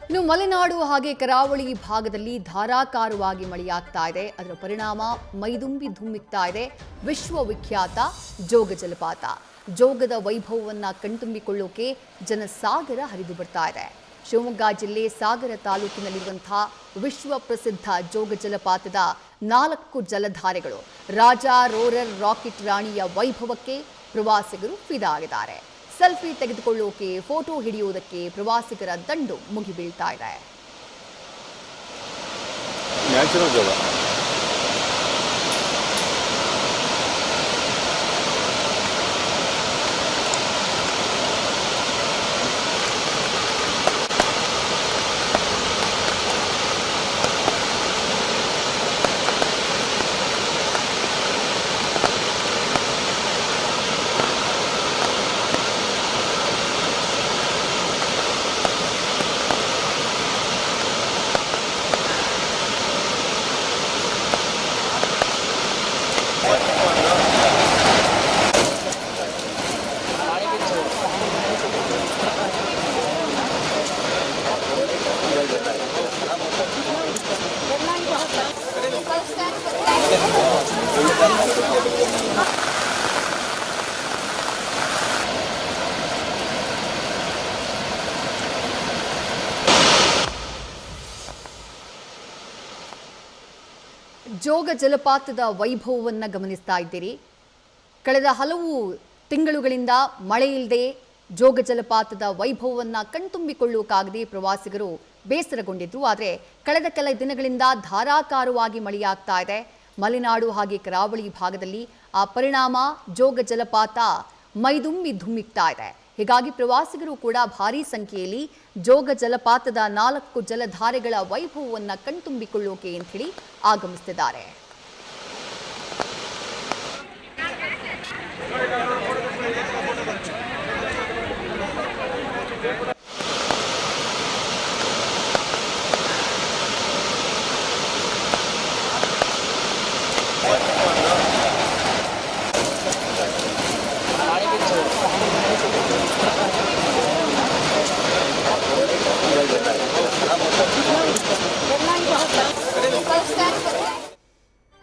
ಇನ್ನು ಮಲೆನಾಡು ಹಾಗೆ ಕರಾವಳಿ ಭಾಗದಲ್ಲಿ ಧಾರಾಕಾರವಾಗಿ ಮಳೆಯಾಗ್ತಾ ಇದೆ. ಅದರ ಪರಿಣಾಮ ಮೈದುಂಬಿ ಧುಮ್ಮಿಕ್ತಾ ಇದೆ ವಿಶ್ವವಿಖ್ಯಾತ ಜೋಗ ಜಲಪಾತ. ಜೋಗದ ವೈಭವವನ್ನ ಕಣ್ತುಂಬಿಕೊಳ್ಳೋಕೆ ಜನಸಾಗರ ಹರಿದು ಬರ್ತಾ ಇದೆ. ಶಿವಮೊಗ್ಗ ಜಿಲ್ಲೆ ಸಾಗರ ತಾಲೂಕಿನಲ್ಲಿರುವಂತಹ ವಿಶ್ವ ಪ್ರಸಿದ್ಧ ಜೋಗ ಜಲಪಾತದ 4 ಜಲಧಾರೆಗಳು ರಾಜಾ ರೋರರ್ ರಾಕೆಟ್ ರಾಣಿಯ ವೈಭವಕ್ಕೆ ಪ್ರವಾಸಿಗರು ಫಿದಾ ಆಗಿದ್ದಾರೆ. ಸೆಲ್ಫಿ ತೆಗೆದುಕೊಳ್ಳೋಕೆ, ಫೋಟೋ ಹಿಡಿಯುವುದಕ್ಕೆ ಪ್ರವಾಸಿಗರ ದಂಡು ಮುಗಿಬೀಳ್ತಾ ಇದೆ. ಜೋಗ ಜಲಪಾತದ ವೈಭವವನ್ನ ಗಮನಿಸ್ತಾ ಇದ್ದೀರಿ. ಕಳೆದ ಹಲವು ತಿಂಗಳುಗಳಿಂದ ಮಳೆ ಇಲ್ಲದೆ ಜೋಗ ಜಲಪಾತದ ವೈಭವವನ್ನ ಕಣ್ತುಂಬಿಕೊಳ್ಳೋಕಾಗದೆ ಪ್ರವಾಸಿಗರು ಬೇಸರಗೊಂಡಿದ್ರು. ಆದರೆ ಕಳೆದ ಕೆಲ ದಿನಗಳಿಂದ ಧಾರಾಕಾರವಾಗಿ ಮಳೆಯಾಗ್ತಾ ಇದೆ. ಮಲೆನಾಡು ಹಾಗೆ ಕರಾವಳಿ ಭಾಗದಲ್ಲಿ ಆ ಪರಿಣಾಮ ಜೋಗ ಜಲಪಾತ ಮೈದುಂಬಿ ಧುಮ್ಮಿಕ್ತಾ ಇದೆ. ಹೀಗಾಗಿ ಪ್ರವಾಸಿಗರು ಕೂಡ ಭಾರೀ ಸಂಖ್ಯೆಯಲ್ಲಿ ಜೋಗ ಜಲಪಾತದ 4 ಜಲಧಾರೆಗಳ ವೈಭವವನ್ನು ಕಣ್ತುಂಬಿಕೊಳ್ಳೋಕೆ ಅಂತ ಹೇಳಿ ಆಗಮಿಸುತ್ತಿದ್ದಾರೆ.